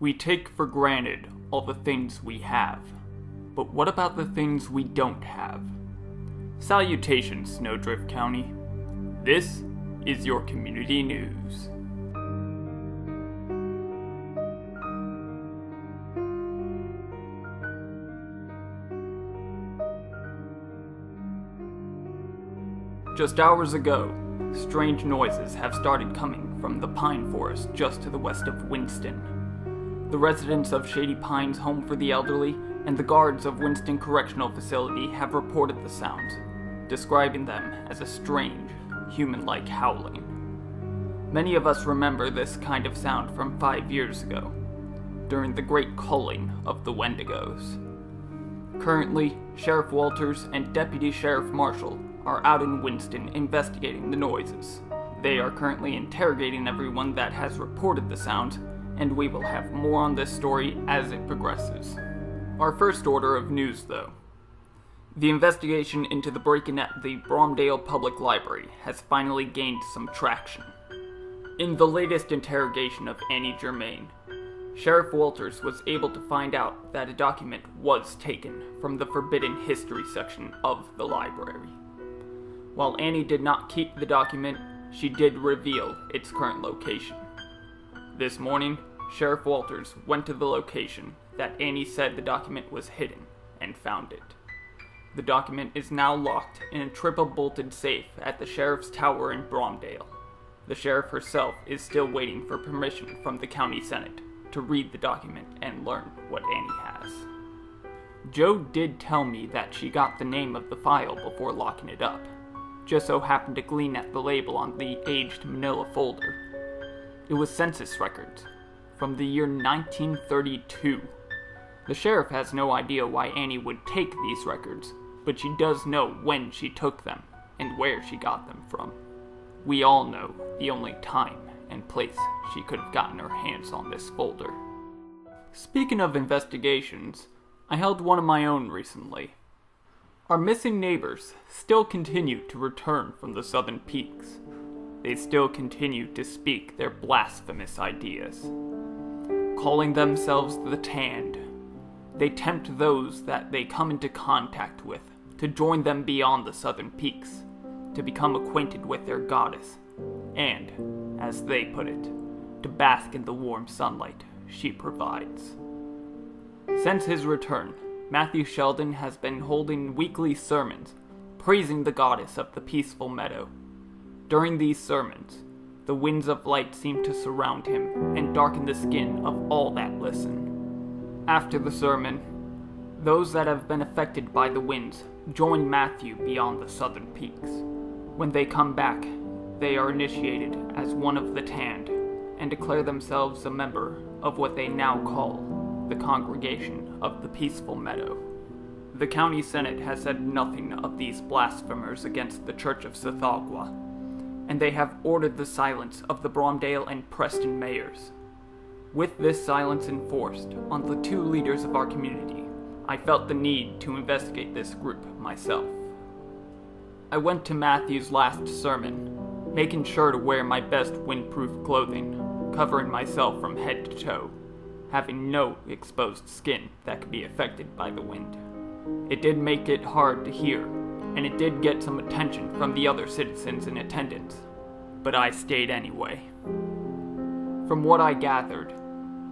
We take for granted all the things we have, but what about the things we don't have? Salutations, Snowdrift County. This is your community news. Just hours ago, strange noises have started coming from the pine forest just to the west of Winston. The residents of Shady Pines Home for the Elderly and the guards of Winston Correctional Facility have reported the sounds, describing them as a strange, human-like howling. Many of us remember this kind of sound from 5 years ago, during the great culling of the wendigos. Currently, Sheriff Walters and Deputy Sheriff Marshall are out in Winston investigating the noises. They are currently interrogating everyone that has reported the sounds, and we will have more on this story as it progresses. Our first order of news, though. The investigation into the break-in at the Bromdale Public Library has finally gained some traction. In the latest interrogation of Annie Germain, Sheriff Walters was able to find out that a document was taken from the Forbidden History section of the library. While Annie did not keep the document, she did reveal its current location. This morning, Sheriff Walters went to the location that Annie said the document was hidden and found it. The document is now locked in a triple-bolted safe at the Sheriff's Tower in Bromdale. The Sheriff herself is still waiting for permission from the County Senate to read the document and learn what Annie has. Joe did tell me that she got the name of the file before locking it up. Just so happened to glean at the label on the aged manila folder. It was census records from the year 1932. The sheriff has no idea why Annie would take these records, but she does know when she took them and where she got them from. We all know the only time and place she could have gotten her hands on this folder. Speaking of investigations, I held one of my own recently. Our missing neighbors still continue to return from the southern peaks. They still continue to speak their blasphemous ideas. Calling themselves the Tanned, they tempt those that they come into contact with to join them beyond the southern peaks, to become acquainted with their goddess, and, as they put it, to bask in the warm sunlight she provides. Since his return, Matthew Sheldon has been holding weekly sermons, praising the goddess of the peaceful meadow. During these sermons, the winds of light seem to surround him and darken the skin of all that listen. After the sermon, those that have been affected by the winds join Matthew beyond the southern peaks. When they come back, they are initiated as one of the Tanned and declare themselves a member of what they now call the Congregation of the Peaceful Meadow. The county senate has said nothing of these blasphemers against the Church of Sithagwa, and they have ordered the silence of the Bromdale and Preston mayors. With this silence enforced on the two leaders of our community, I felt the need to investigate this group myself. I went to Matthew's last sermon, making sure to wear my best windproof clothing, covering myself from head to toe, having no exposed skin that could be affected by the wind. It did make it hard to hear, and it did get some attention from the other citizens in attendance, but I stayed anyway. From what I gathered,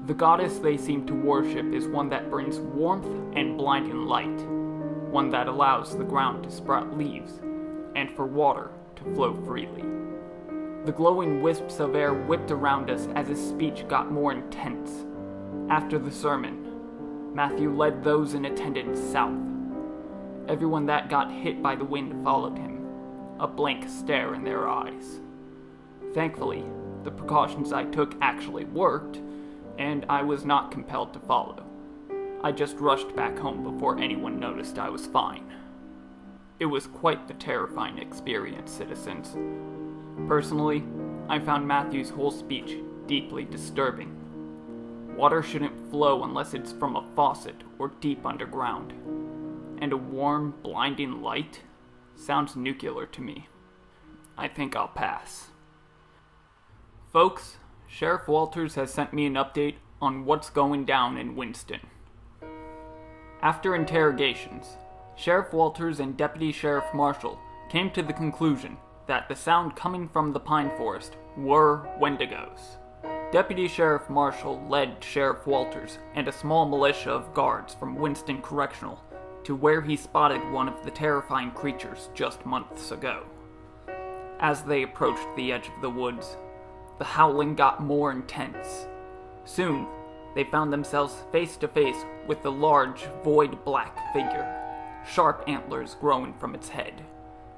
the goddess they seem to worship is one that brings warmth and blinding light, one that allows the ground to sprout leaves, and for water to flow freely. The glowing wisps of air whipped around us as his speech got more intense. After the sermon, Matthew led those in attendance south. Everyone that got hit by the wind followed him, a blank stare in their eyes. Thankfully, the precautions I took actually worked, and I was not compelled to follow. I just rushed back home before anyone noticed I was fine. It was quite the terrifying experience, citizens. Personally, I found Matthew's whole speech deeply disturbing. Water shouldn't flow unless it's from a faucet or deep underground. And a warm, blinding light sounds nuclear to me. I think I'll pass. Folks, Sheriff Walters has sent me an update on what's going down in Winston. After interrogations, Sheriff Walters and Deputy Sheriff Marshall came to the conclusion that the sound coming from the pine forest were wendigos. Deputy Sheriff Marshall led Sheriff Walters and a small militia of guards from Winston Correctional to where he spotted one of the terrifying creatures just months ago. As they approached the edge of the woods, the howling got more intense. Soon, they found themselves face to face with the large, void black figure, sharp antlers growing from its head,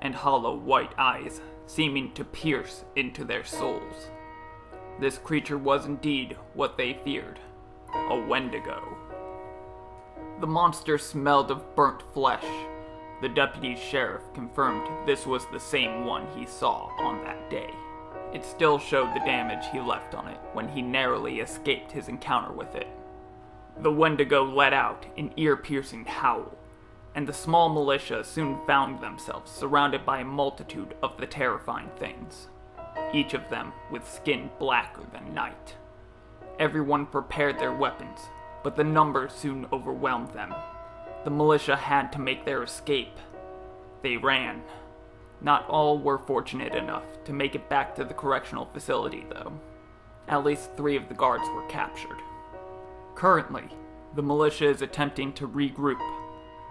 and hollow white eyes seeming to pierce into their souls. This creature was indeed what they feared, a wendigo. The monster smelled of burnt flesh. The deputy sheriff confirmed this was the same one he saw on that day. It still showed the damage he left on it when he narrowly escaped his encounter with it. The wendigo let out an ear-piercing howl, and the small militia soon found themselves surrounded by a multitude of the terrifying things, each of them with skin blacker than night. Everyone prepared their weapons, but the numbers soon overwhelmed them. The militia had to make their escape. They ran. Not all were fortunate enough to make it back to the correctional facility, though. At least 3 of the guards were captured. Currently, the militia is attempting to regroup.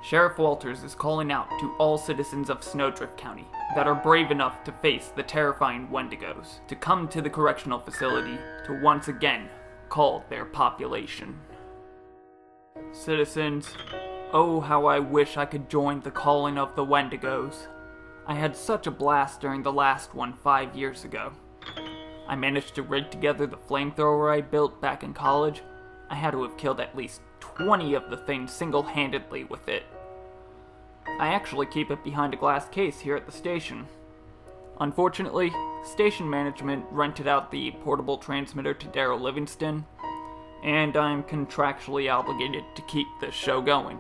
Sheriff Walters is calling out to all citizens of Snowdrift County that are brave enough to face the terrifying wendigos to come to the correctional facility to once again cull their population. Citizens, oh how I wish I could join the calling of the wendigos. I had such a blast during the last one 5 years ago. I managed to rig together the flamethrower I built back in college. I had to have killed at least 20 of the things single-handedly with it. I actually keep it behind a glass case here at the station. Unfortunately, station management rented out the portable transmitter to Daryl Livingston, and I'm contractually obligated to keep this show going.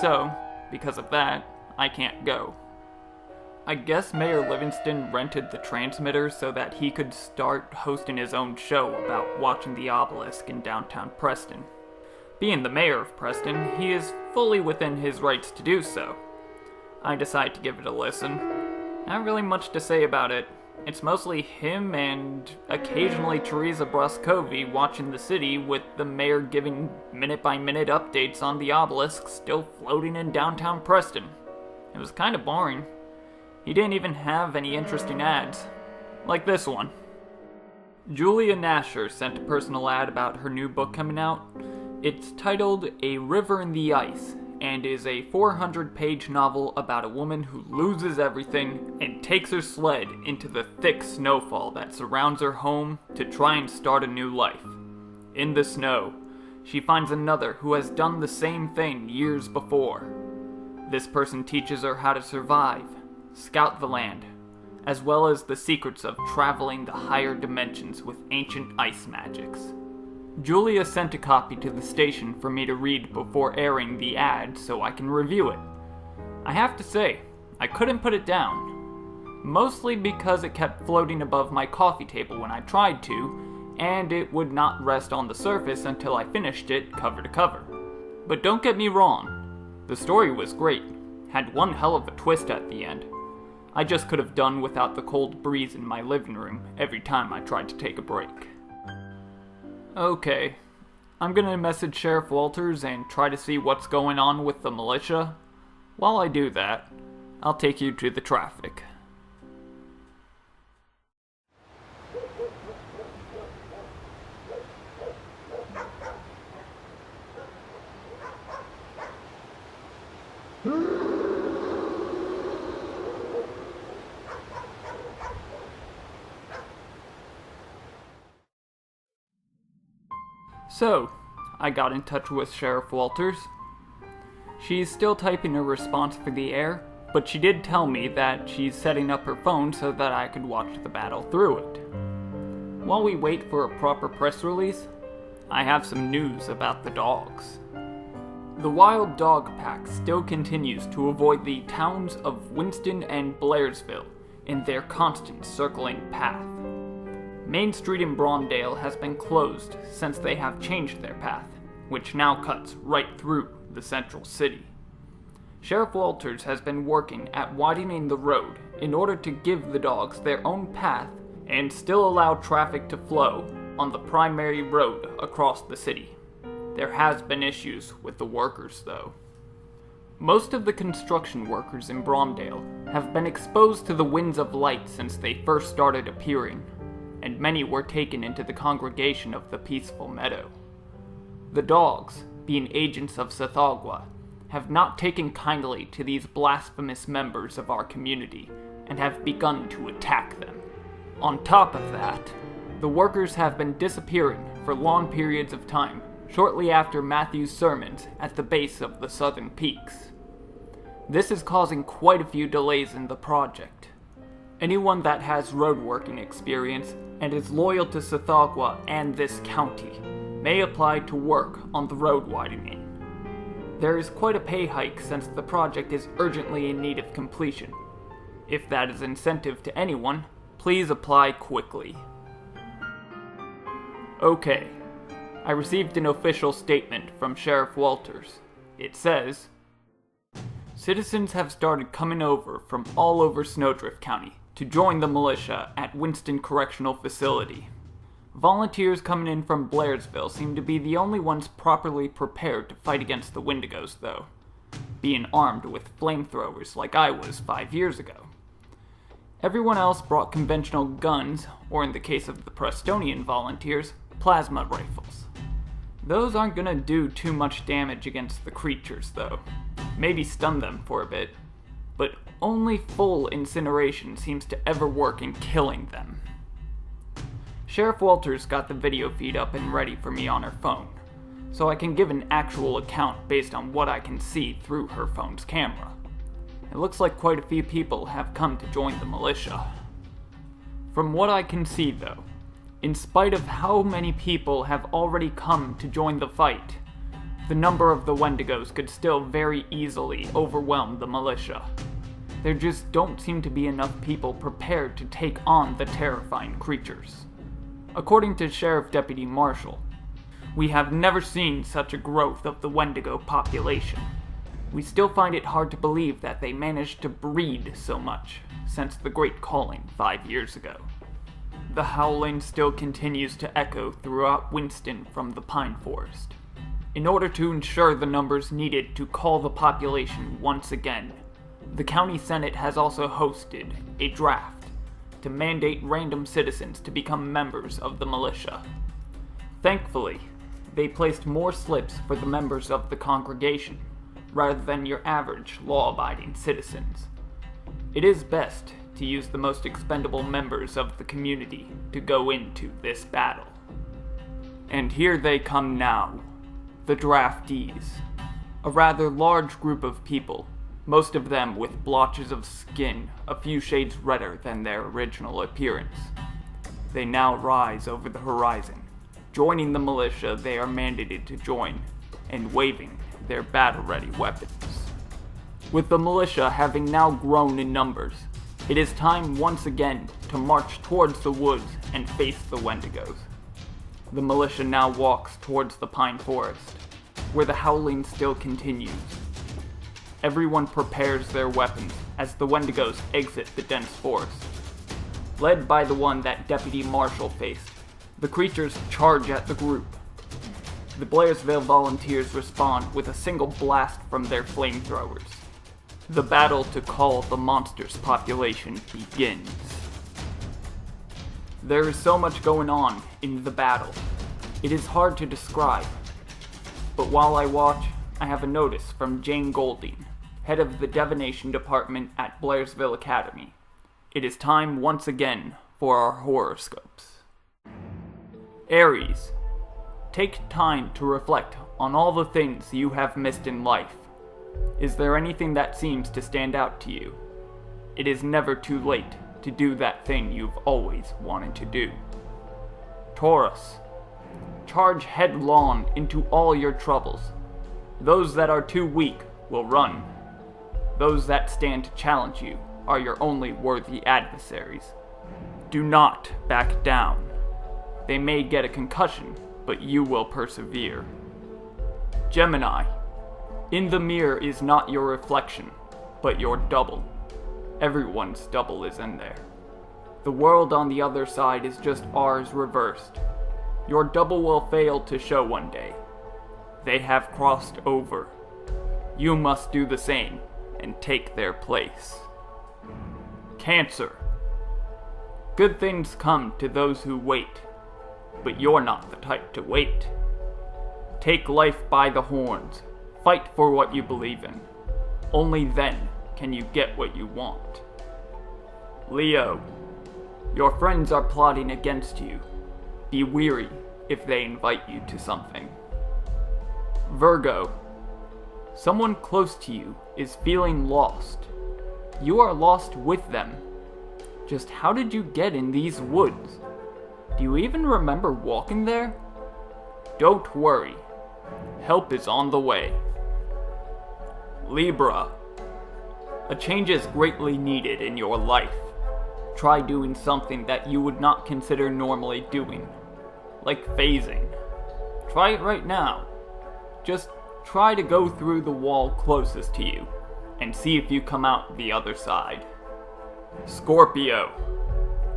So, because of that, I can't go. I guess Mayor Livingston rented the transmitter so that he could start hosting his own show about watching the obelisk in downtown Preston. Being the mayor of Preston, he is fully within his rights to do so. I decide to give it a listen. Not really much to say about it. It's mostly him and occasionally Teresa Bruscovy watching the city, with the mayor giving minute-by-minute updates on the obelisk still floating in downtown Preston. It was kinda boring. He didn't even have any interesting ads. Like this one. Julia Nasher sent a personal ad about her new book coming out. It's titled A River in the Ice, and is a 400-page novel about a woman who loses everything and takes her sled into the thick snowfall that surrounds her home to try and start a new life. In the snow, she finds another who has done the same thing years before. This person teaches her how to survive, scout the land, as well as the secrets of traveling the higher dimensions with ancient ice magics. Julia sent a copy to the station for me to read before airing the ad so I can review it. I have to say, I couldn't put it down. Mostly because it kept floating above my coffee table when I tried to, and it would not rest on the surface until I finished it cover to cover. But don't get me wrong, the story was great, had one hell of a twist at the end. I just could have done without the cold breeze in my living room every time I tried to take a break. Okay, I'm gonna message Sheriff Walters and try to see what's going on with the militia. While I do that, I'll take you to the traffic. So, I got in touch with Sheriff Walters. She's still typing a response for the air, but she did tell me that she's setting up her phone so that I could watch the battle through it. While we wait for a proper press release, I have some news about the dogs. The wild dog pack still continues to avoid the towns of Winston and Blairsville in their constant circling path. Main Street in Brondale has been closed since they have changed their path, which now cuts right through the central city. Sheriff Walters has been working at widening the road in order to give the dogs their own path and still allow traffic to flow on the primary road across the city. There has been issues with the workers, though. Most of the construction workers in Brondale have been exposed to the winds of light since they first started appearing, and many were taken into the congregation of the peaceful meadow. The dogs, being agents of Sethagwa, have not taken kindly to these blasphemous members of our community and have begun to attack them. On top of that, the workers have been disappearing for long periods of time shortly after Matthew's sermons at the base of the southern peaks. This is causing quite a few delays in the project. Anyone that has roadworking experience and is loyal to Sethagwa and this county may apply to work on the road widening. There is quite a pay hike since the project is urgently in need of completion. If that is incentive to anyone, please apply quickly. Okay, I received an official statement from Sheriff Walters. It says, citizens have started coming over from all over Snowdrift County to join the militia at Winston Correctional Facility. Volunteers coming in from Blairsville seem to be the only ones properly prepared to fight against the Wendigos, though, being armed with flamethrowers like I was 5 years ago. Everyone else brought conventional guns, or in the case of the Prestonian volunteers, plasma rifles. Those aren't gonna do too much damage against the creatures, though. Maybe stun them for a bit, but only full incineration seems to ever work in killing them. Sheriff Walters got the video feed up and ready for me on her phone, so I can give an actual account based on what I can see through her phone's camera. It looks like quite a few people have come to join the militia. From what I can see, though, in spite of how many people have already come to join the fight, the number of the Wendigos could still very easily overwhelm the militia. There just don't seem to be enough people prepared to take on the terrifying creatures. According to Sheriff Deputy Marshall, we have never seen such a growth of the Wendigo population. We still find it hard to believe that they managed to breed so much since the Great Calling 5 years ago. The howling still continues to echo throughout Winston from the pine forest. In order to ensure the numbers needed to cull the population once again, the County Senate has also hosted a draft to mandate random citizens to become members of the militia. Thankfully, they placed more slips for the members of the congregation, rather than your average law-abiding citizens. It is best to use the most expendable members of the community to go into this battle. And here they come now, the draftees. A rather large group of people, most of them with blotches of skin a few shades redder than their original appearance. They now rise over the horizon, joining the militia they are mandated to join, and waving their battle-ready weapons. With the militia having now grown in numbers, it is time once again to march towards the woods and face the Wendigos. The militia now walks towards the pine forest, where the howling still continues. Everyone prepares their weapons as the Wendigos exit the dense forest. Led by the one that Deputy Marshall faced, the creatures charge at the group. The Blairsville volunteers respond with a single blast from their flamethrowers. The battle to cull the monster's population begins. There is so much going on in the battle. It is hard to describe. But while I watch, I have a notice from Jane Golding, head of the Divination Department at Blairsville Academy. It is time once again for our horoscopes. Aries, take time to reflect on all the things you have missed in life. Is there anything that seems to stand out to you? It is never too late to do that thing you've always wanted to do. Taurus, charge headlong into all your troubles. Those that are too weak will run. Those that stand to challenge you are your only worthy adversaries. Do not back down. They may get a concussion, but you will persevere. Gemini. In the mirror is not your reflection, but your double. Everyone's double is in there. The world on the other side is just ours reversed. Your double will fail to show one day. They have crossed over. You must do the same and take their place. Cancer. Good things come to those who wait, but you're not the type to wait. Take life by the horns. Fight for what you believe in. Only then can you get what you want. Leo. Your friends are plotting against you. Be wary if they invite you to something. Virgo. Someone close to you is feeling lost. You are lost with them. Just how did you get in these woods? Do you even remember walking there? Don't worry. Help is on the way. Libra. A change is greatly needed in your life. Try doing something that you would not consider normally doing, like phasing. Try it right now. Just try to go through the wall closest to you, and see if you come out the other side. Scorpio.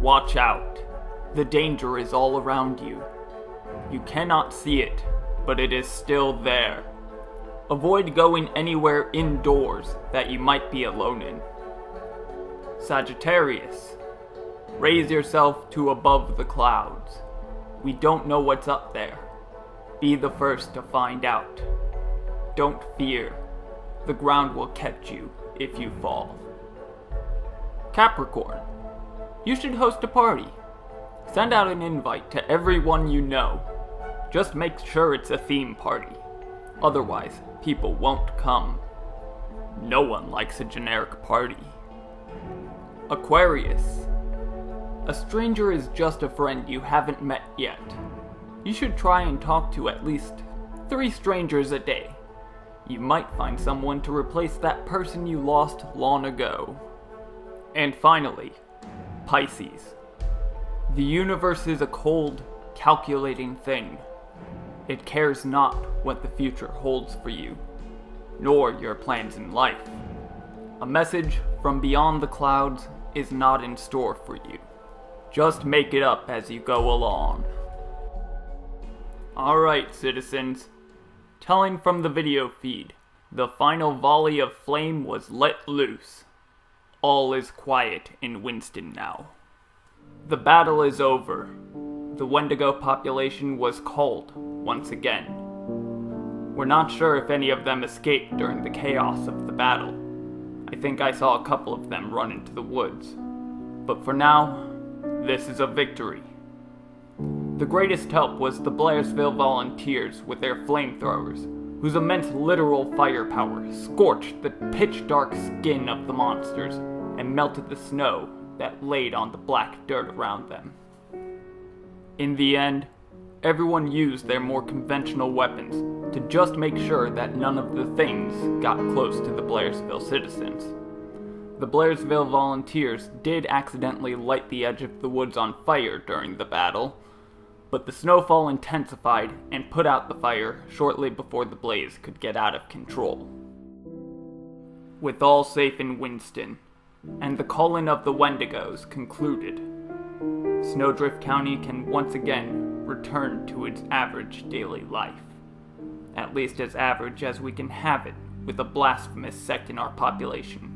Watch out. The danger is all around you. You cannot see it, but it is still there. Avoid going anywhere indoors that you might be alone in. Sagittarius. Raise yourself to above the clouds. We don't know what's up there. Be the first to find out. Don't fear. The ground will catch you if you fall. Capricorn. You should host a party. Send out an invite to everyone you know. Just make sure it's a theme party. Otherwise, people won't come. No one likes a generic party. Aquarius. A stranger is just a friend you haven't met yet. You should try and talk to at least 3 strangers a day. You might find someone to replace that person you lost long ago. And finally, Pisces. The universe is a cold, calculating thing. It cares not what the future holds for you, nor your plans in life. A message from beyond the clouds is not in store for you. Just make it up as you go along. Alright, citizens. Telling from the video feed, the final volley of flame was let loose. All is quiet in Winston now. The battle is over. The Wendigo population was culled once again. We're not sure if any of them escaped during the chaos of the battle. I think I saw a couple of them run into the woods. But for now, this is a victory. The greatest help was the Blairsville volunteers with their flamethrowers, whose immense literal firepower scorched the pitch-dark skin of the monsters and melted the snow that laid on the black dirt around them. In the end, everyone used their more conventional weapons to just make sure that none of the things got close to the Blairsville citizens. The Blairsville volunteers did accidentally light the edge of the woods on fire during the battle, but the snowfall intensified and put out the fire shortly before the blaze could get out of control. With all safe in Winston, and the culling of the Wendigos concluded, Snowdrift County can once again return to its average daily life. At least as average as we can have it with a blasphemous sect in our population.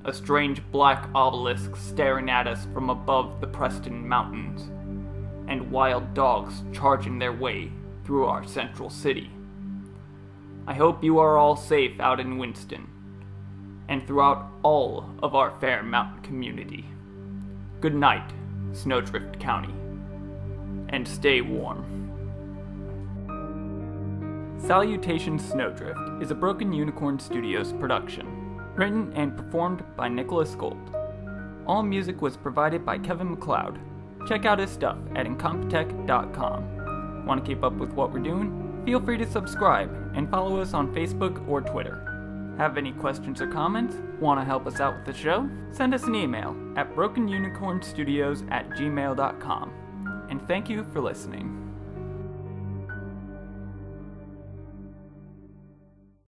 A strange black obelisk staring at us from above the Preston Mountains, and wild dogs charging their way through our central city. I hope you are all safe out in Winston, and throughout all of our fair mountain community. Good night, Snowdrift County, and stay warm. Salutations Snowdrift is a Broken Unicorn Studios production, written and performed by Nicholas Gold. All music was provided by Kevin MacLeod. Check out his stuff at incompetech.com. Want to keep up with what we're doing? Feel free to subscribe and follow us on Facebook or Twitter. Have any questions or comments? Want to help us out with the show? Send us an email at brokenunicornstudios@gmail.com. and thank you for listening.